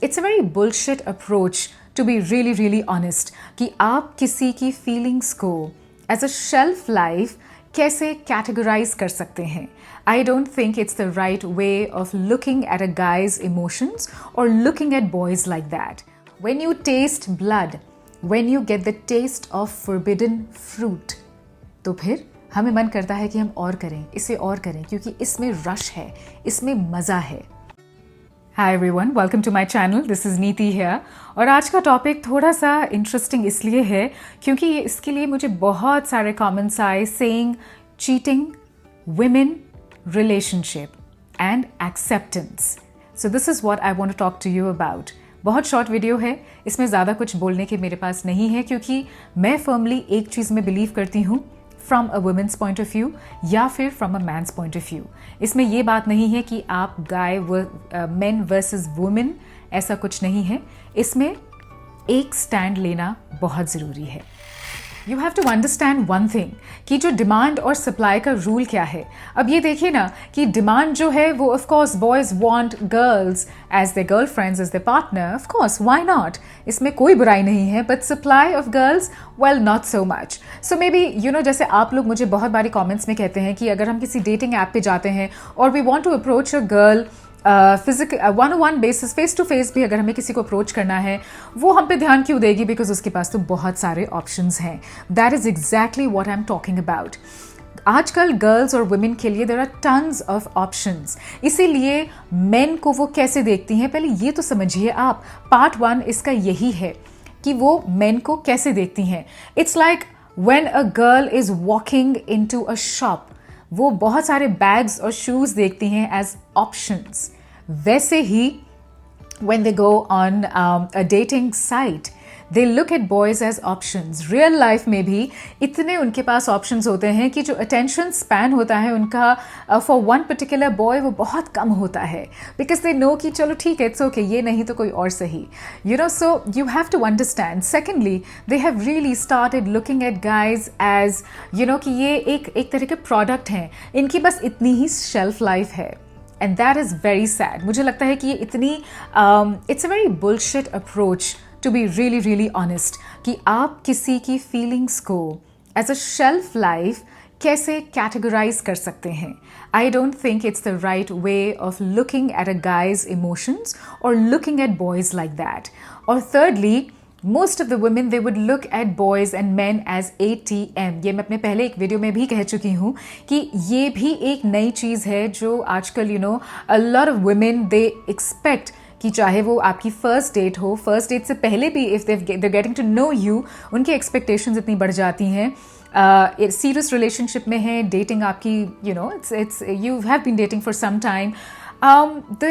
It's a very bullshit approach to be really really honest कि आप किसी की फीलिंग्स को एज अ शेल्फ लाइफ कैसे कैटेगराइज कर सकते हैं. I don't think it's the right way of looking at a guys emotions और looking at boys like that. When you taste blood, when you get the taste of forbidden fruit, तो फिर हमें मन करता है कि हम और करें, इसे और करें, क्योंकि इसमें रश है, इसमें मज़ा है. Hi everyone, welcome to my channel. This is Neeti here. और आज का टॉपिक थोड़ा सा इंटरेस्टिंग इसलिए है क्योंकि इसके लिए मुझे बहुत सारे कमेंट्स आए saying cheating, women, relationship and acceptance. So this is what I want to talk to you about. बहुत शॉर्ट वीडियो है, इसमें ज़्यादा कुछ बोलने के मेरे पास नहीं है क्योंकि मैं फर्मली एक चीज़ में बिलीव करती हूँ from a women's point of view या फिर from a man's point of view. इसमें ये बात नहीं है कि आप मेन वर्सेस वुमेन, ऐसा कुछ नहीं है. इसमें एक स्टैंड लेना बहुत ज़रूरी है. You have to understand one thing कि जो डिमांड और सप्लाई का रूल क्या है. अब ये देखिए ना कि डिमांड जो है वो of course boys want girls as the girl friends as the partner. Of course why not, इसमें कोई बुराई नहीं है. But supply of girls, well not so much. So maybe जैसे आप लोग मुझे बहुत बारी कॉमेंट्स में कहते हैं कि अगर हम किसी डेटिंग ऐप पे जाते हैं और we want to approach a girl physical 1-on-1 basis, face to face भी अगर हमें किसी को अप्रोच करना है, वो हम पे ध्यान क्यों देगी? बिकॉज उसके पास तो बहुत सारे ऑप्शंस हैं. That is exactly what I am talking about. आजकल गर्ल्स और वुमेन के लिए there are tons of options. इसीलिए मेन को वो कैसे देखती हैं, पहले ये तो समझिए आप. पार्ट 1 इसका यही है कि वो मेन को कैसे देखती हैं. It's like when a girl is walking into a shop, वो बहुत सारे बैग्स और शूज देखती हैं एज ऑप्शंस. वैसे ही when they go on a dating site, they look at boys as options. Real life में भी इतने उनके पास ऑप्शंस होते हैं कि जो अटेंशन स्पैन होता है उनका फॉर वन पर्टिकुलर बॉय वो बहुत कम होता है. बिकॉज दे नो कि चलो ठीक है, इट्स ओके, ये नहीं तो कोई और सही. So you have to understand. Secondly, they have really started looking at guys as कि ये एक तरह के प्रोडक्ट हैं. इनकी बस इतनी ही शेल्फ लाइफ है. And that is very sad. मुझे लगता है कि ये इतनी it's a very bullshit approach to be really really honest कि आप किसी की फीलिंग्स को एज अ शेल्फ लाइफ कैसे कैटेगराइज कर सकते हैं. I don't think it's the right way of looking at a guys emotions और looking at boys like that. और thirdly, most of the women, they would look at boys and men as ATM. ये मैं अपने पहले एक video में भी कह चुकी हूँ कि ये भी एक नई चीज़ है जो आजकल a lot of women they expect कि चाहे वो आपकी फर्स्ट डेट हो, फर्स्ट डेट से पहले भी if they're getting to know you, उनकी एक्सपेक्टेशंस इतनी बढ़ जाती हैं. सीरियस रिलेशनशिप में है, डेटिंग आपकी it's you have been dating for some time. The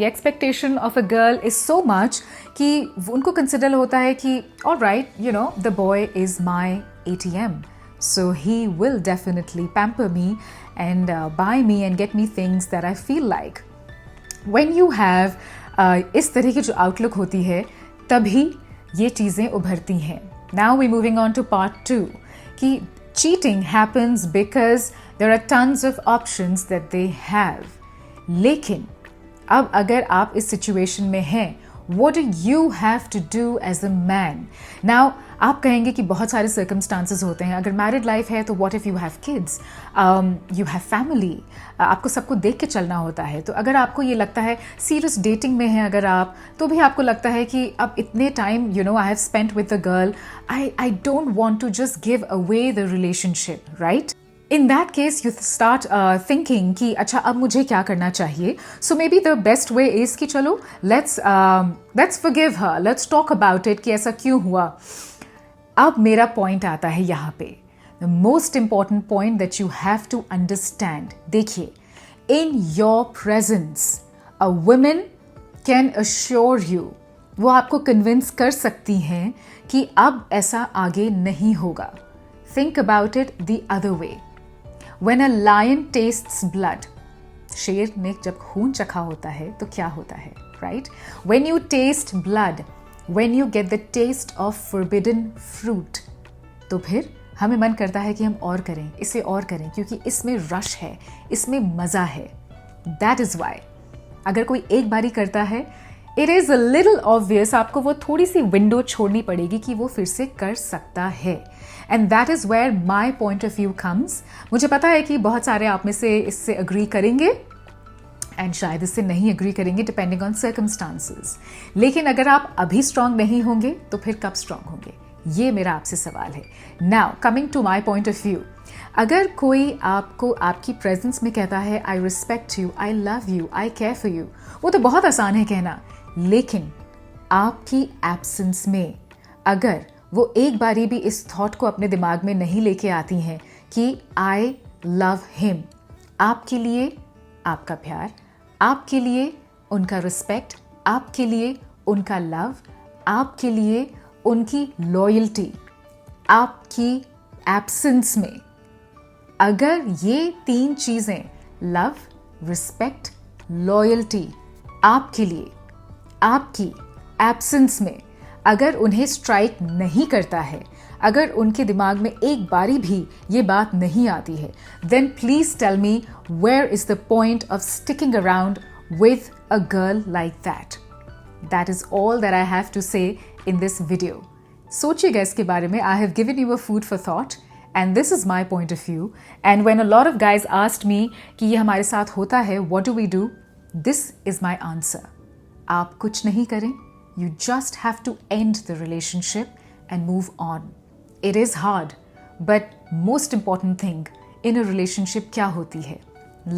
expectation of a girl is so much कि उनको कंसिडर होता है कि all right, the boy is my ATM, so he will definitely pamper me and buy me and get me things that I feel like. When you have इस तरह की जो outlook होती है तभी ये चीज़ें उभरती हैं. Now we're moving on to part 2 कि cheating happens because there are tons of options that they have. लेकिन अब अगर आप इस सिचुएशन में हैं, what do you have to do as a man? Now आप कहेंगे कि बहुत सारे circumstances होते हैं. अगर मैरिड लाइफ है तो what if you have kids, you have family, आपको सबको देख के चलना होता है. तो अगर आपको ये लगता है सीरियस डेटिंग में है अगर आप, तो भी आपको लगता है कि अब इतने time I have spent with the girl, I don't want to just give away the relationship, right? In that case, you start thinking कि अच्छा अब मुझे क्या करना चाहिए. So maybe the best way is कि चलो let's forgive her, let's talk about it कि ऐसा क्यों हुआ. अब मेरा पॉइंट आता है यहाँ पे. The most important point that you have to understand. देखिए, in your presence, a woman can assure you, वो आपको कन्विंस कर सकती हैं कि अब ऐसा आगे नहीं होगा. Think about it the other way. When a lion tastes blood, शेर ने जब खून चखा होता है तो क्या होता है, right? When you taste blood, when you get the taste of forbidden fruit, तो फिर हमें मन करता है कि हम और करें, इसे और करें, क्योंकि इसमें रश है, इसमें मज़ा है. That is why. अगर कोई एक बारी करता है, it is a little obvious, आपको वो थोड़ी सी विंडो छोड़नी पड़ेगी कि वो फिर से कर सकता है। And that is where my point of view comes. मुझे पता है कि बहुत सारे आप में से इससे अग्री करेंगे एंड शायद इससे नहीं अग्री करेंगे, डिपेंडिंग ऑन सर्कमस्टांसेस। लेकिन अगर आप अभी स्ट्रांग नहीं होंगे तो फिर कब स्ट्रांग होंगे, ये मेरा आपसे सवाल है। Now coming to my point of view, अगर कोई आपको आपकी प्रेजेंस में कहता है I respect you, I love you, I care for you, वो तो बहुत आसान है कहना, लेकिन आपकी एब्सेंस में अगर वो एक बारी भी इस थॉट को अपने दिमाग में नहीं लेके आती हैं कि आई लव हिम, आपके लिए आपका प्यार, आपके लिए उनका रिस्पेक्ट, आपके लिए उनका लव, आपके लिए उनकी लॉयल्टी, आपकी एब्सेंस में अगर ये 3 चीज़ें लव, रिस्पेक्ट, लॉयल्टी आपके लिए आपकी एब्सेंस में अगर उन्हें स्ट्राइक नहीं करता है, अगर उनके दिमाग में एक बारी भी ये बात नहीं आती है, then please tell me where is the point of sticking around with a girl like that. That is all that I have to say in this video. सोचिएगा इसके बारे में। I have given you a food for thought and this is my point of view. And when a lot of guys asked me कि ये हमारे साथ होता है, what do we do, this is my answer. आप कुछ नहीं करें, you just have to end the relationship and move on. It is hard, but most important thing in a relationship क्या होती है?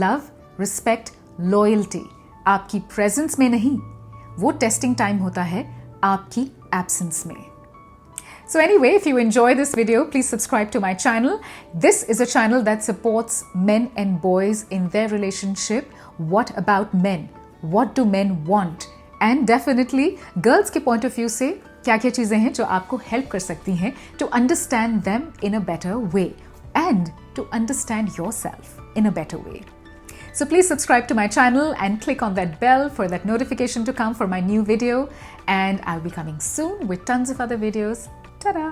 Love, respect, loyalty. आपकी presence में नहीं, वो testing time होता है आपकी absence में. So anyway, if you enjoy this video, please subscribe to my channel. This is a channel that supports men and boys in their relationship. What about men? What do men want? And definitely girls के point of view से क्या क्या चीज़ें हैं जो आपको help कर सकती हैं to understand them in a better way and to understand yourself in a better way. So please subscribe to my channel and click on that bell for that notification to come for my new video. And I'll be coming soon with tons of other videos. Ta-da!